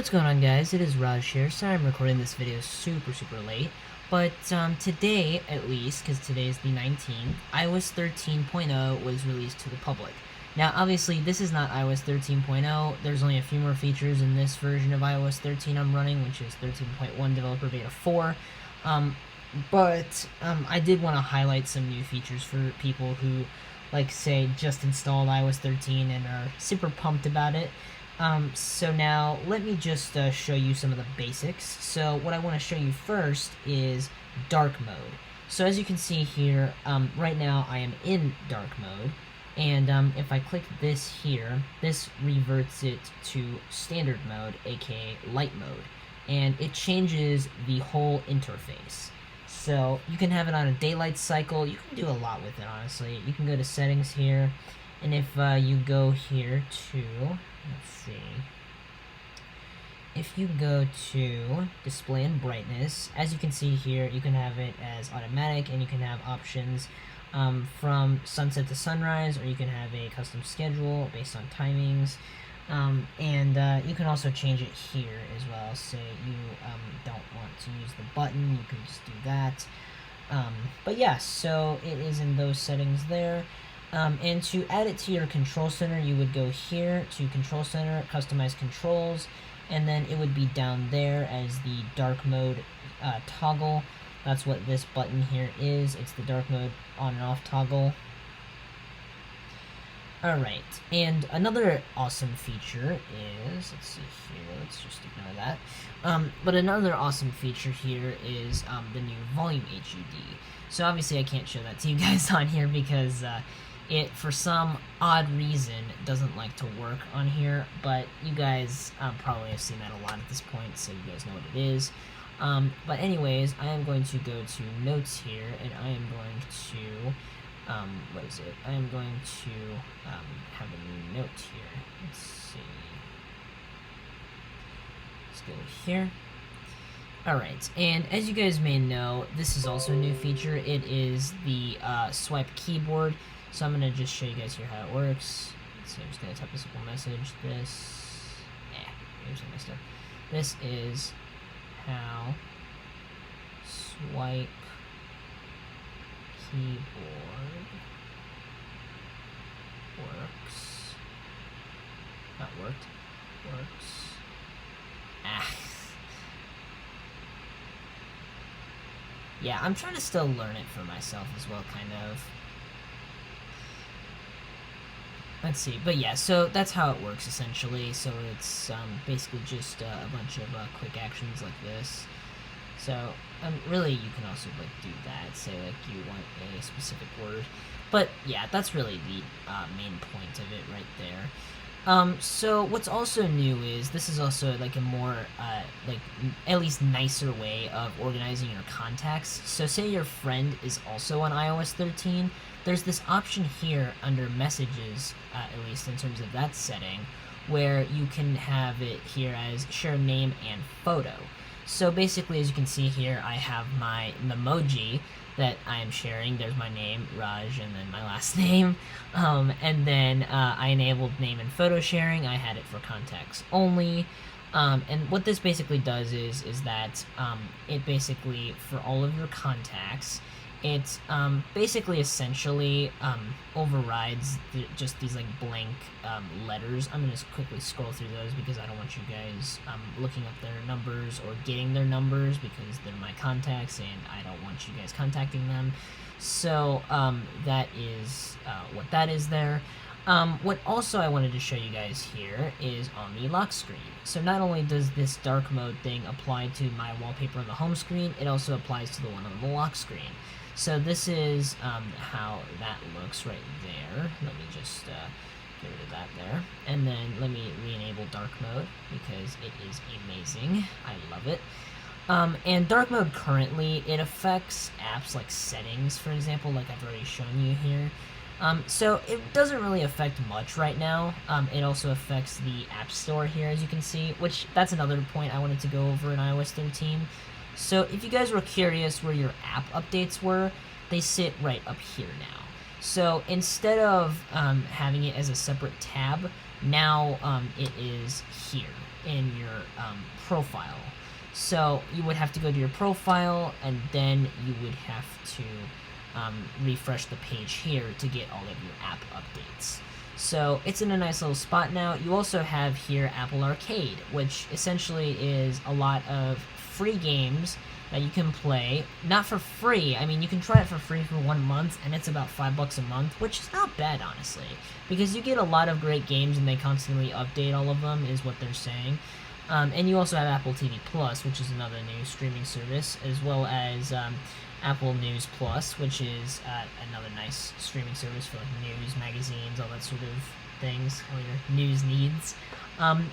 What's going on, guys? It is Raj here. Sorry I'm recording this video super late, but today, at least, because today is the 19th, iOS 13.0 was released to the public. Now, obviously, this is not iOS 13.0. There's only a few more features in this version of iOS 13 I'm running, which is 13.1 Developer Beta 4. But I did want to highlight some new features for people who, like, say, just installed iOS 13 and are super pumped about it. So now, let me just show you some of the basics. So what I want to show you first is dark mode. So as you can see here, right now I am in dark mode, and if I click this here, this reverts it to standard mode, aka light mode, and it changes the whole interface. So you can have it on a daylight cycle. You can do a lot with it, honestly. You can go to settings here, and if you go here to, let's see, if you go to display and brightness, as you can see here, you can have it as automatic, and you can have options from sunset to sunrise, or you can have a custom schedule based on timings, and you can also change it here as well. Say you don't want to use the button, you can just do that. But yeah, so it is in those settings there. And to add it to your control center, you would go here to control center, customize controls, and then it would be down there as the dark mode toggle. That's what this button here is. It's the dark mode on and off toggle. Alright, and another awesome feature is, let's see here, let's just ignore that. But another awesome feature here is the new volume HUD. So obviously I can't show that to you guys on here because it, for some odd reason, doesn't like to work on here, but you guys probably have seen that a lot at this point, so you guys know what it is. But anyways, I am going to go to notes here, and I am going to, what is it? I am going to have a new note here. Let's see. Let's go here. Alright, and as you guys may know, this is also a new feature. It is the swipe keyboard. So I'm going to just show you guys here how it works. So I'm just going to type a simple message. Here's my stuff. This is how swipe keyboard works. Not worked. Works. Yeah, I'm trying to still learn it for myself as well, kind of. Let's see, but yeah, so that's how it works essentially. So it's basically just a bunch of quick actions like this. So really, you can also like do that. Say like you want a specific word, but yeah, that's really the main point of it right there. So what's also new is this is also like a more like at least nicer way of organizing your contacts. So say your friend is also on iOS 13. There's this option here under messages, at least in terms of that setting, where you can have it here as share name and photo. So basically, as you can see here, I have my emoji that I am sharing. There's my name, Raj, and then my last name. And then I enabled name and photo sharing. I had it for contacts only. And what this basically does is that it basically, for all of your contacts, it basically essentially overrides just these like blank letters. I'm going to quickly scroll through those because I don't want you guys looking up their numbers or getting their numbers because they're my contacts and I don't want you guys contacting them. So that is what that is there. What also I wanted to show you guys here is on the lock screen. So not only does this dark mode thing apply to my wallpaper on the home screen, it also applies to the one on the lock screen. So this is how that looks right there. Let me just get rid of that there. And then let me re-enable dark mode because it is amazing. I love it. And dark mode currently, it affects apps like settings, for example, like I've already shown you here. So it doesn't really affect much right now. It also affects the App Store here, as you can see, which that's another point I wanted to go over in iOS 13. So if you guys were curious where your app updates were, they sit right up here now. So instead of having it as a separate tab, now it is here. in your profile. So you would have to go to your profile, and then you would have to refresh the page here to get all of your app updates. So it's in a nice little spot now. You also have here Apple Arcade, which essentially is a lot of free games that you can play. Not for free. I mean, you can try it for free for 1 month, and it's about $5 a month, which is not bad, honestly, because you get a lot of great games, and they constantly update all of them, is what they're saying. And you also have Apple TV Plus, which is another new streaming service, as well as Apple News Plus, which is another nice streaming service for like news, magazines, all that sort of things, all your news needs.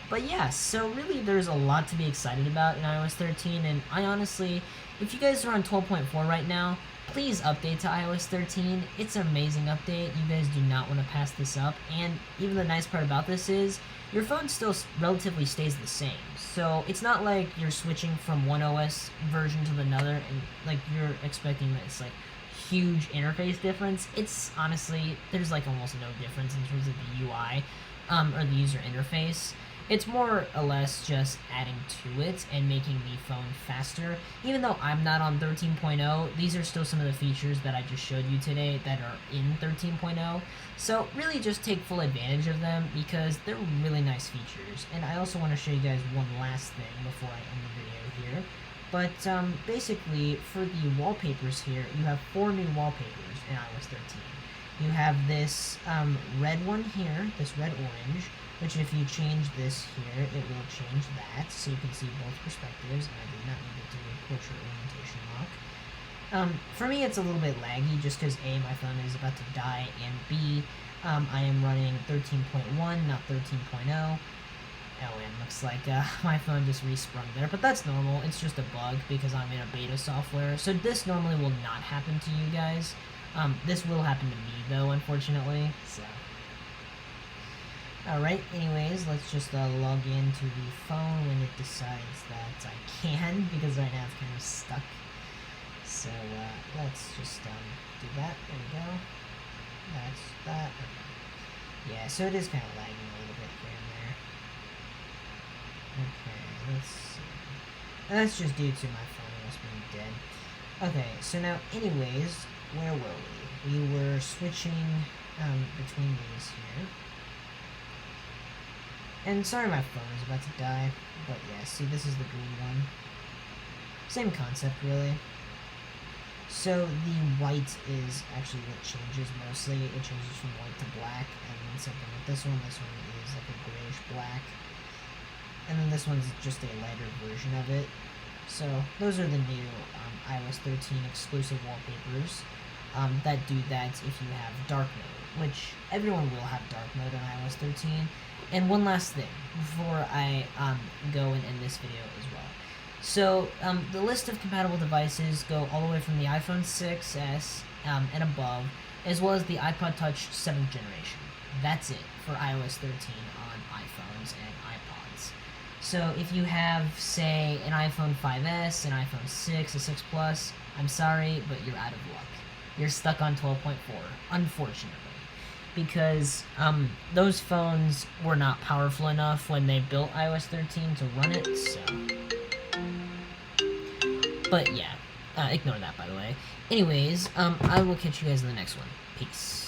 But yeah, so really there's a lot to be excited about in iOS 13, and I honestly, if you guys are on 12.4 right now, please update to iOS 13. It's an amazing update. You guys do not want to pass this up, and even the nice part about this is your phone still relatively stays the same. So it's not like you're switching from one OS version to another and like you're expecting this like huge interface difference. It's honestly, there's like almost no difference in terms of the UI or the user interface. It's more or less just adding to it and making the phone faster. Even though I'm not on 13.0, these are still some of the features that I just showed you today that are in 13.0. So really just take full advantage of them because they're really nice features. And I also want to show you guys one last thing before I end the video here. But basically, for the wallpapers here, you have 4 new wallpapers in iOS 13. You have this red one here, this red-orange, which if you change this here, it will change that, so you can see both perspectives, and I did not need to do a portrait orientation lock. For me, it's a little bit laggy, just because A, my phone is about to die, and B, I am running 13.1, not 13.0. Oh, and looks like my phone just resprung there, but that's normal. It's just a bug because I'm in a beta software, so this normally will not happen to you guys. This will happen to me, though, unfortunately, so... Alright, anyways, let's just log into the phone when it decides that I can, because right now it's kind of stuck. So, let's just do that. There we go. That's that. Okay. Yeah, so it is kind of lagging a little bit here and there. Okay, let's see. And that's just due to my phone almost being dead. Okay, so now, anyways, where were we? We were switching between these here. And sorry my phone is about to die, but yeah, see this is the green one. Same concept really. So the white is actually what changes mostly. It changes from white to black, and then something with this one is like a grayish black. And then this one's just a lighter version of it. So those are the new iOS 13 exclusive wallpapers that do that if you have dark mode, which everyone will have dark mode on iOS 13. And one last thing before I go and end this video as well. So the list of compatible devices go all the way from the iPhone 6s and above, as well as the iPod Touch 7th generation. That's it for iOS 13 on iPhones and iPods. So if you have, say, an iPhone 5s, an iPhone 6, a 6 Plus, I'm sorry, but you're out of luck. You're stuck on 12.4, unfortunately. Because those phones were not powerful enough when they built iOS 13 to run it, so... But yeah, ignore that, by the way. Anyways, I will catch you guys in the next one. Peace.